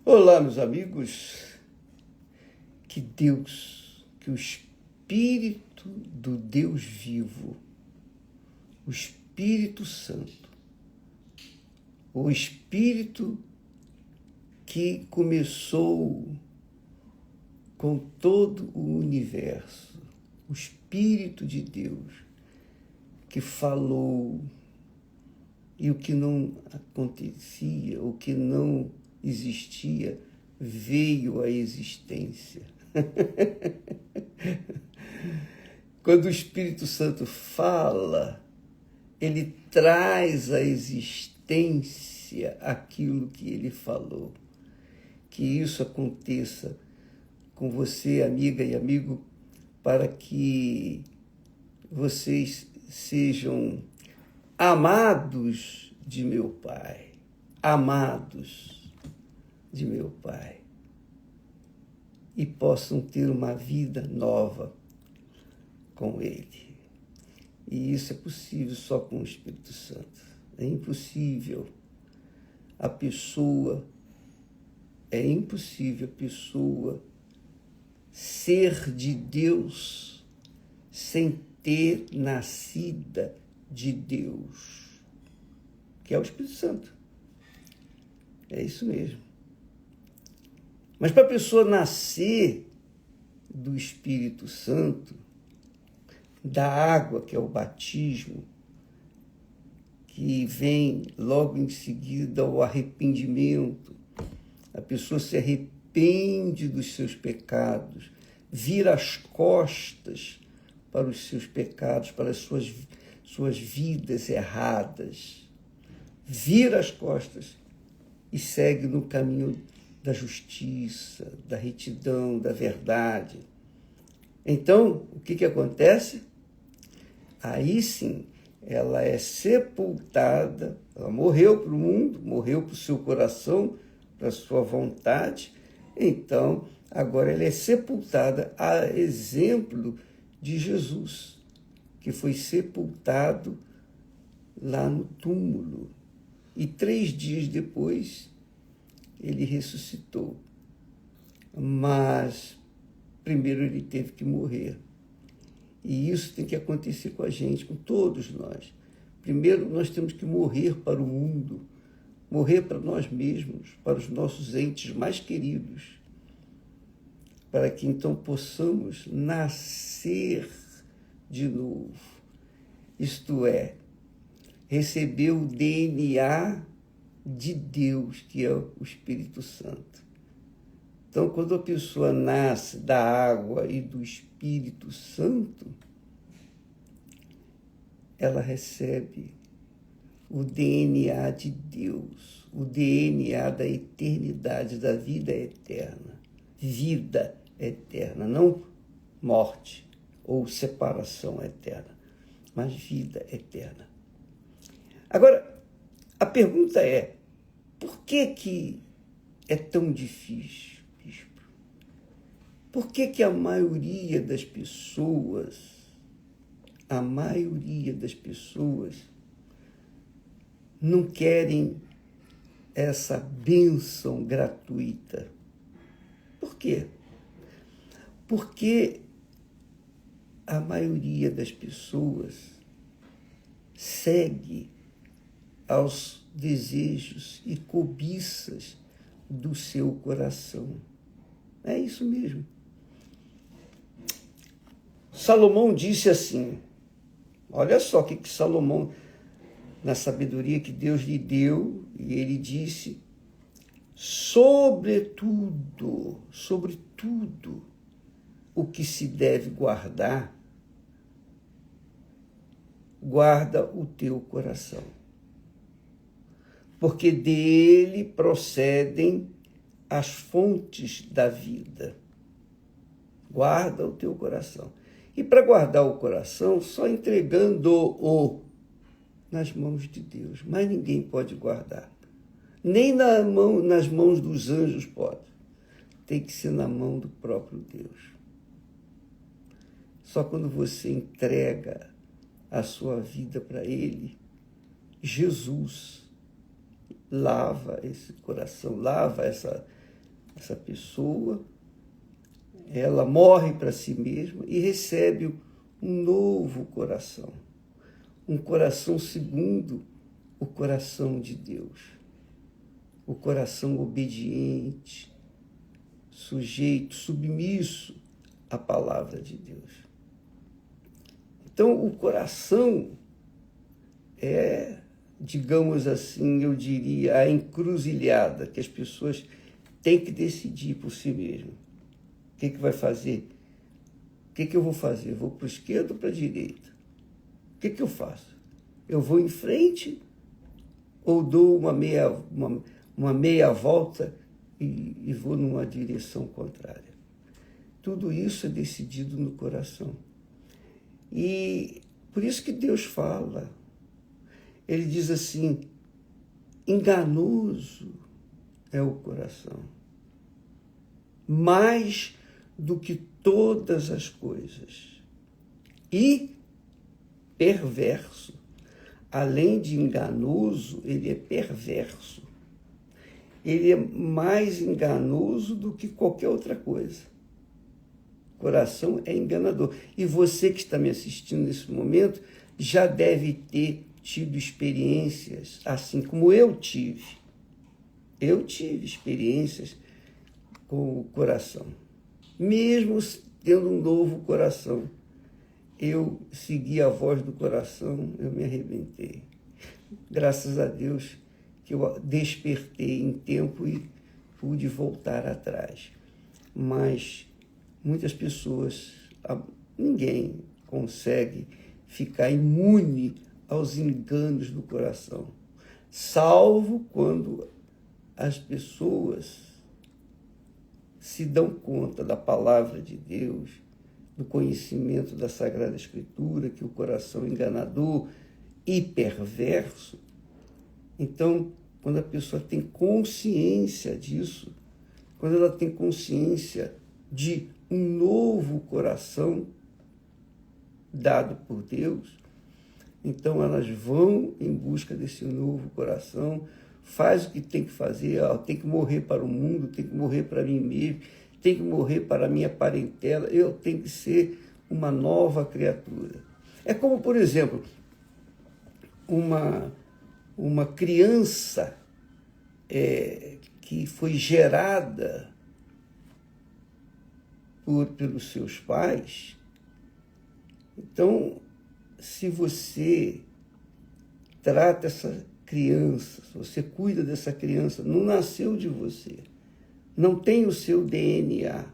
Olá, meus amigos, que Deus, que o Espírito do Deus vivo, o Espírito Santo, o Espírito que começou com todo o universo, o Espírito de Deus que falou e o que não acontecia, o que não existia, veio à existência. Quando o Espírito Santo fala, ele traz à existência aquilo que ele falou. Que isso aconteça com você, amiga e amigo, para que vocês sejam amados de meu Pai, amados de meu Pai, e possam ter uma vida nova com Ele. E isso é possível só com o Espírito Santo. É impossível a pessoa ser de Deus sem ter nascida de Deus, que é o Espírito Santo. É isso mesmo. Mas para a pessoa nascer do Espírito Santo, da água, que é o batismo, que vem logo em seguida o arrependimento, a pessoa se arrepende dos seus pecados, vira as costas para os seus pecados, para as suas vidas erradas, vira as costas e segue no caminho da justiça, da retidão, da verdade. Então, o que acontece? Aí sim, ela é sepultada, ela morreu para o mundo, morreu para o seu coração, para a sua vontade. Então, agora ela é sepultada a exemplo de Jesus, que foi sepultado lá no túmulo. E 3 dias depois, ele ressuscitou. Mas primeiro ele teve que morrer. E isso tem que acontecer com a gente, com todos nós. Primeiro nós temos que morrer para o mundo, morrer para nós mesmos, para os nossos entes mais queridos, para que então possamos nascer de novo. Isto é, receber o DNA de Deus, que é o Espírito Santo. Então, quando a pessoa nasce da água e do Espírito Santo, ela recebe o DNA de Deus, o DNA da eternidade, da vida eterna. Vida eterna, não morte ou separação eterna, mas vida eterna. Agora, a pergunta é, por que é tão difícil? Por que a maioria das pessoas não querem essa bênção gratuita? Por quê? Porque a maioria das pessoas segue aos desejos e cobiças do seu coração. É isso mesmo. Salomão disse assim, olha só o que Salomão, na sabedoria que Deus lhe deu, e ele disse, sobretudo o que se deve guardar, guarda o teu coração, porque dele procedem as fontes da vida. Guarda o teu coração. E para guardar o coração, só entregando-o nas mãos de Deus. Mas ninguém pode guardar. Nem nas mãos dos anjos pode. Tem que ser na mão do próprio Deus. Só quando você entrega a sua vida para Ele, Jesus lava esse coração, lava Essa pessoa, ela morre para si mesma e recebe um novo coração. Um coração segundo o coração de Deus. O coração obediente, sujeito, submisso à palavra de Deus. Então, o coração é, digamos assim, eu diria, a encruzilhada que as pessoas têm que decidir por si mesmas. O que vai fazer? O que eu vou fazer? Vou para a esquerda ou para a direita? O que eu faço? Eu vou em frente ou dou uma meia volta e vou numa direção contrária? Tudo isso é decidido no coração. E por isso que Deus fala. Ele diz assim, enganoso é o coração, mais do que todas as coisas, e perverso. Além de enganoso, ele é perverso. Ele é mais enganoso do que qualquer outra coisa. O coração é enganador. E você que está me assistindo nesse momento já deve ter tido experiências assim como eu tive. Eu tive experiências com o coração. Mesmo tendo um novo coração, eu segui a voz do coração, eu me arrebentei. Graças a Deus que eu despertei em tempo e pude voltar atrás. Mas muitas pessoas, ninguém consegue ficar imune aos enganos do coração, salvo quando as pessoas se dão conta da palavra de Deus, do conhecimento da Sagrada Escritura, que o coração enganador e perverso. Então, quando a pessoa tem consciência disso, quando ela tem consciência de um novo coração dado por Deus, então elas vão em busca desse novo coração, faz o que tem que fazer, tem que morrer para o mundo, tem que morrer para mim mesmo, tem que morrer para a minha parentela, eu tenho que ser uma nova criatura. É como, por exemplo, uma criança que foi gerada pelos seus pais. Então, se você trata essa criança, se você cuida dessa criança, não nasceu de você, não tem o seu DNA,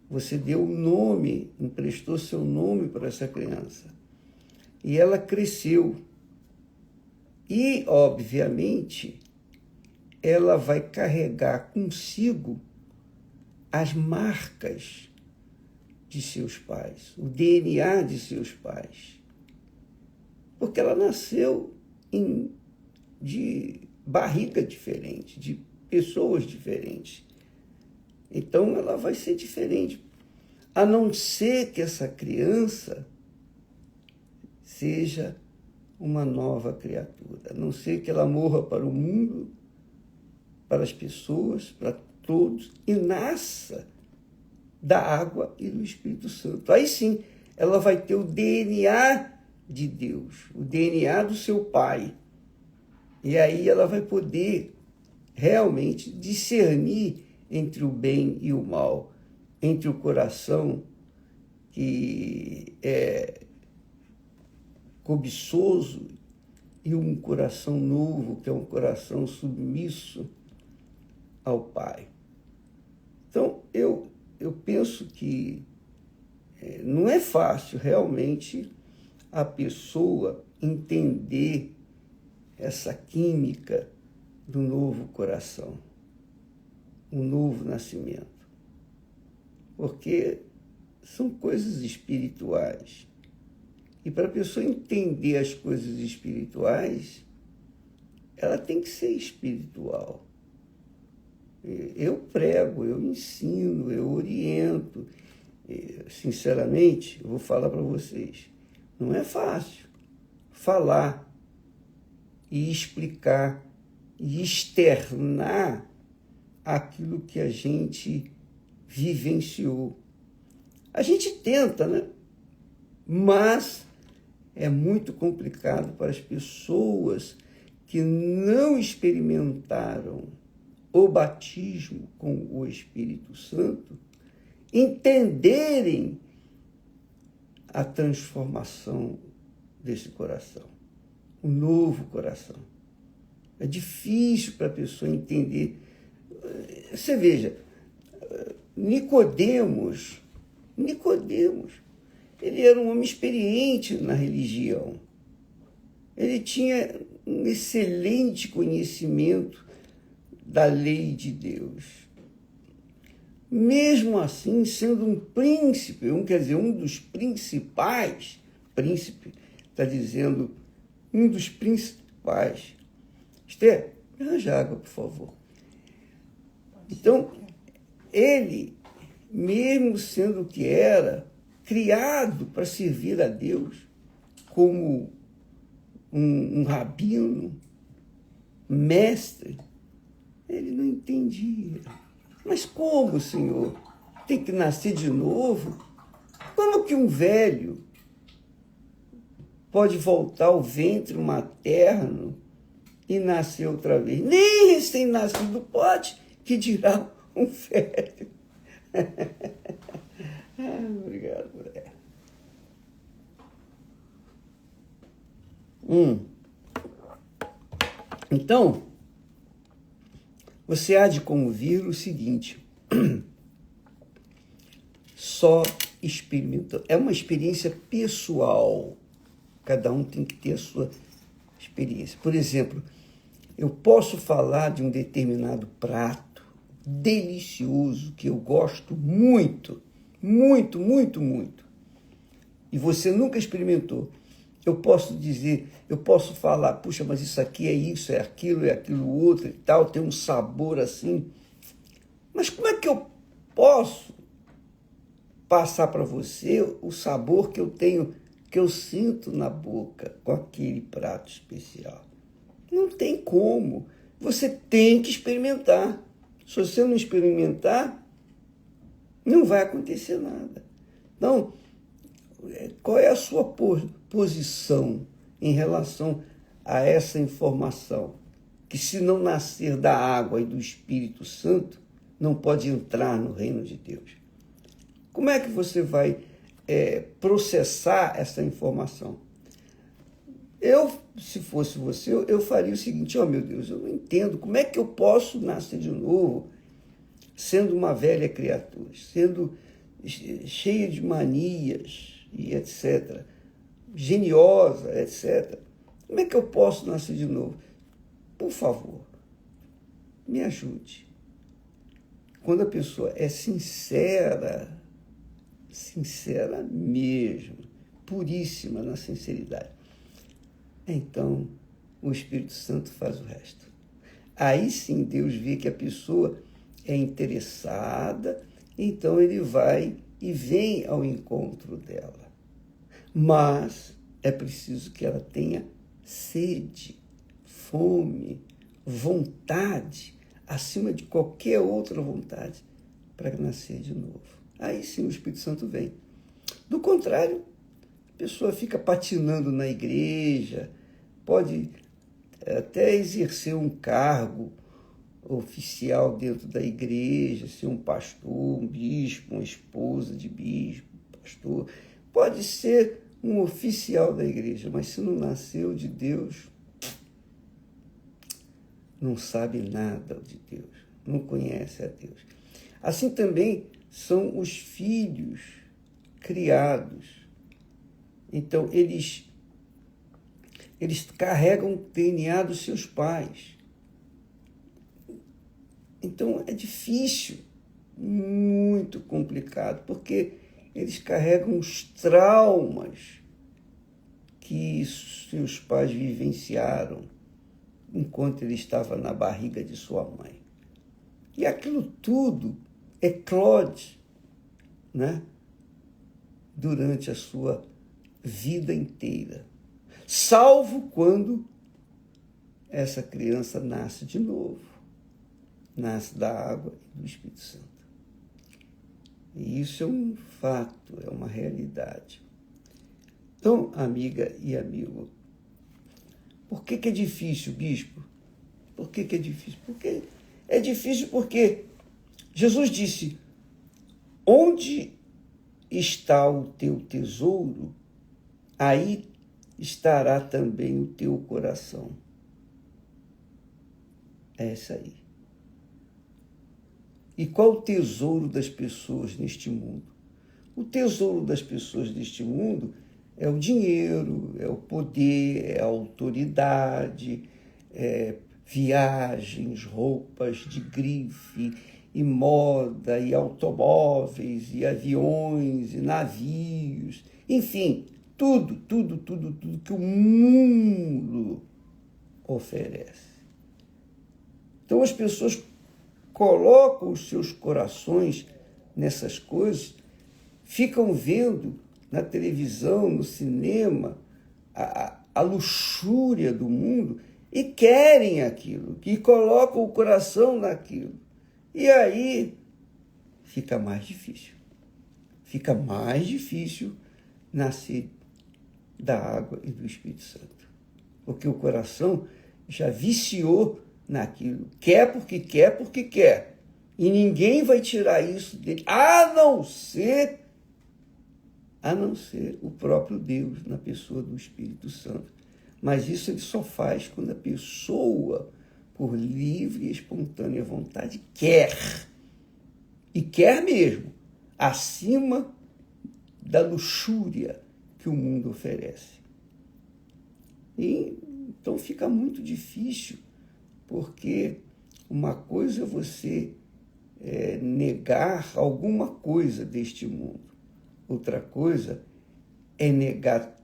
você deu um nome, emprestou seu nome para essa criança, e ela cresceu. E, obviamente, ela vai carregar consigo as marcas de seus pais, o DNA de seus pais. Porque ela nasceu de barriga diferente, de pessoas diferentes. Então, ela vai ser diferente. A não ser que essa criança seja uma nova criatura. A não ser que ela morra para o mundo, para as pessoas, para todos, e nasça da água e do Espírito Santo. Aí sim, ela vai ter o DNA de Deus, o DNA do seu Pai. E aí ela vai poder realmente discernir entre o bem e o mal, entre o coração que é cobiçoso e um coração novo, que é um coração submisso ao Pai. Então, eu penso que não é fácil realmente a pessoa entender essa química do novo coração, um novo nascimento, porque são coisas espirituais. E para a pessoa entender as coisas espirituais, ela tem que ser espiritual. Eu prego, eu ensino, eu oriento. Sinceramente, eu vou falar para vocês, não é fácil falar e explicar e externar aquilo que a gente vivenciou. A gente tenta, né? Mas é muito complicado para as pessoas que não experimentaram o batismo com o Espírito Santo entenderem a transformação desse coração, o novo coração. É difícil para a pessoa entender. Você veja, Nicodemos, ele era um homem experiente na religião. Ele tinha um excelente conhecimento da lei de Deus. Mesmo assim, sendo um príncipe, um dos principais, príncipe, está dizendo, um dos principais. Esther, me arranja água, por favor. Então, ele, mesmo sendo o que era, criado para servir a Deus como um rabino, mestre, ele não entendia. Mas como, Senhor? Tem que nascer de novo? Como que um velho pode voltar ao ventre materno e nascer outra vez? Nem recém-nascido pode, que dirá um velho. Obrigado, mulher. Então, você há de convir o seguinte, só experimentando. É uma experiência pessoal. Cada um tem que ter a sua experiência. Por exemplo, eu posso falar de um determinado prato delicioso que eu gosto muito, muito, muito, muito. E você nunca experimentou. Eu posso falar, puxa, mas isso aqui é aquilo outro e tal, tem um sabor assim. Mas como é que eu posso passar para você o sabor que eu tenho, que eu sinto na boca com aquele prato especial? Não tem como. Você tem que experimentar. Se você não experimentar, não vai acontecer nada. Então, qual é a sua posição em relação a essa informação? Que se não nascer da água e do Espírito Santo, não pode entrar no reino de Deus. Como é que você vai processar essa informação? Se fosse você, eu faria o seguinte, meu Deus, eu não entendo, como é que eu posso nascer de novo sendo uma velha criatura, sendo cheia de manias e etc., geniosa, etc. Como é que eu posso nascer de novo? Por favor, me ajude. Quando a pessoa é sincera mesmo, puríssima na sinceridade, então o Espírito Santo faz o resto. Aí sim Deus vê que a pessoa é interessada, então ele vai e vem ao encontro dela. Mas é preciso que ela tenha sede, fome, vontade, acima de qualquer outra vontade, para nascer de novo. Aí sim o Espírito Santo vem. Do contrário, a pessoa fica patinando na igreja, pode até exercer um cargo oficial dentro da igreja, ser um pastor, um bispo, uma esposa de bispo, pastor, pode ser um oficial da igreja, mas se não nasceu de Deus, não sabe nada de Deus, não conhece a Deus. Assim também são os filhos criados. Então, eles carregam o DNA dos seus pais. Então, é difícil, muito complicado, porque eles carregam os traumas que seus pais vivenciaram enquanto ele estava na barriga de sua mãe. E aquilo tudo eclode, né? Durante a sua vida inteira, salvo quando essa criança nasce de novo. nasce da água e do Espírito Santo. E isso é um fato, é uma realidade. Então, amiga e amigo, por que é difícil, bispo? Por que é difícil? Porque é difícil porque Jesus disse: onde está o teu tesouro, aí estará também o teu coração. É isso aí. E qual o tesouro das pessoas neste mundo? O tesouro das pessoas neste mundo é o dinheiro, é o poder, é a autoridade, é viagens, roupas de grife, e moda, e automóveis, e aviões, e navios, enfim, tudo que o mundo oferece. Então as pessoas colocam os seus corações nessas coisas, ficam vendo na televisão, no cinema, a luxúria do mundo e querem aquilo, e colocam o coração naquilo. E aí fica mais difícil. Fica mais difícil nascer da água e do Espírito Santo. Porque o coração já viciou naquilo. Quer porque quer, porque quer. E ninguém vai tirar isso dele, a não ser o próprio Deus, na pessoa do Espírito Santo. Mas isso ele só faz quando a pessoa, por livre e espontânea vontade, quer. E quer mesmo, acima da luxúria que o mundo oferece. E então fica muito difícil, porque uma coisa é você negar alguma coisa deste mundo. Outra coisa é negar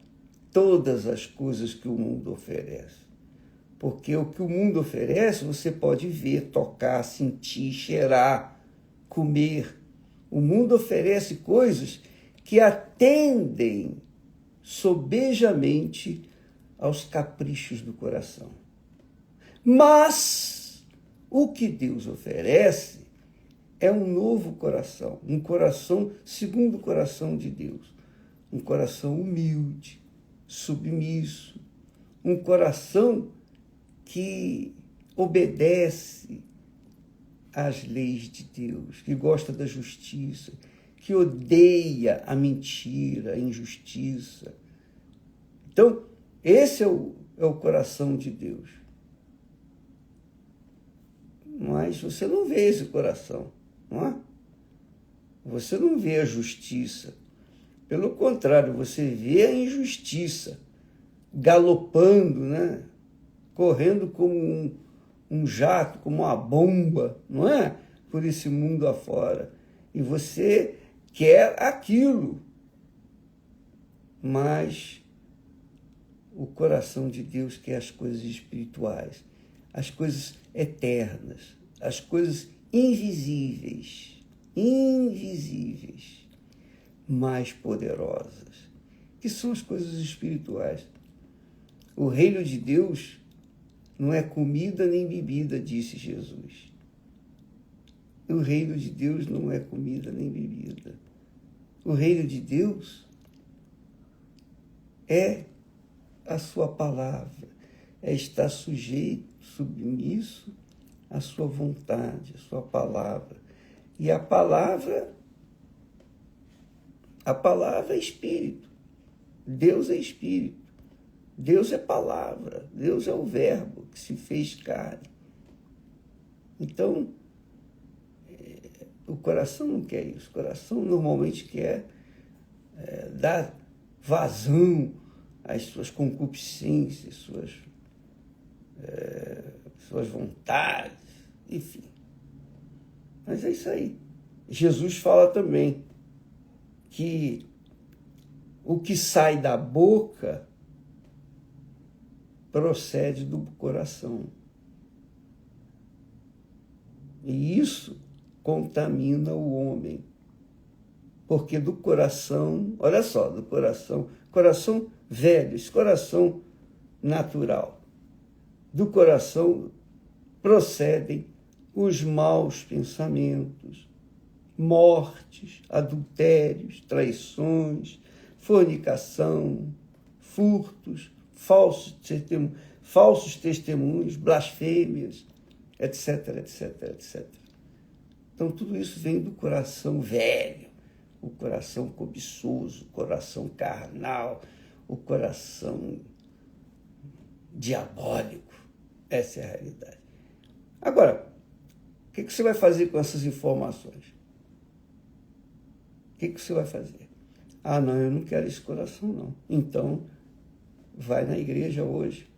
todas as coisas que o mundo oferece. Porque o que o mundo oferece, você pode ver, tocar, sentir, cheirar, comer. O mundo oferece coisas que atendem sobejamente aos caprichos do coração. Mas o que Deus oferece é um novo coração, um coração segundo o coração de Deus, um coração humilde, submisso, um coração que obedece às leis de Deus, que gosta da justiça, que odeia a mentira, a injustiça. Então, esse é o coração de Deus. Mas você não vê esse coração, não é? Você não vê a justiça. Pelo contrário, você vê a injustiça galopando, né? Correndo como um jato, como uma bomba, não é? Por esse mundo afora. E você quer aquilo. Mas o coração de Deus quer as coisas espirituais, as coisas eternas, as coisas invisíveis, mais poderosas, que são as coisas espirituais. O reino de Deus não é comida nem bebida, disse Jesus. O reino de Deus não é comida nem bebida. O reino de Deus é a sua palavra, é estar sujeito, submisso à sua vontade, à sua palavra. E a palavra é espírito. Deus é espírito. Deus é palavra. Deus é o verbo que se fez carne. Então, o coração não quer isso. O coração normalmente quer dar vazão às suas concupiscências, suas vontades, enfim. Mas é isso aí. Jesus fala também que o que sai da boca procede do coração. E isso contamina o homem. Porque do coração, olha só, do coração velho, esse coração natural, do coração procedem os maus pensamentos, mortes, adultérios, traições, fornicação, furtos, falsos testemunhos, blasfêmias, etc, etc, etc. Então, tudo isso vem do coração velho, o coração cobiçoso, o coração carnal, o coração diabólico. Essa é a realidade. Agora, o que você vai fazer com essas informações? O que você vai fazer? Ah, não, eu não quero esse coração, não. Então, vai na igreja hoje,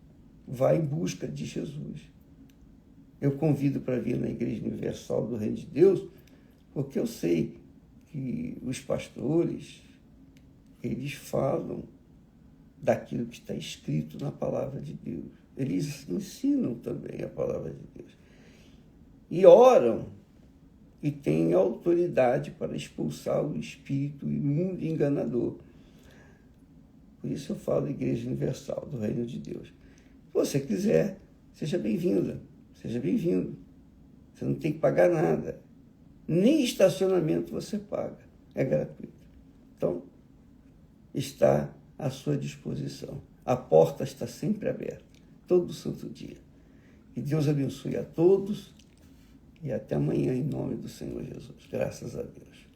vai em busca de Jesus. Eu convido para vir na Igreja Universal do Reino de Deus, porque eu sei que os pastores, eles falam daquilo que está escrito na Palavra de Deus. Eles ensinam também a Palavra de Deus. E oram e têm autoridade para expulsar o espírito imundo e enganador. Por isso eu falo Igreja Universal do Reino de Deus. Se você quiser, seja bem-vinda, seja bem-vindo. Você não tem que pagar nada. Nem estacionamento você paga. É gratuito. Então, está à sua disposição. A porta está sempre aberta, todo santo dia. Que Deus abençoe a todos e até amanhã, em nome do Senhor Jesus. Graças a Deus.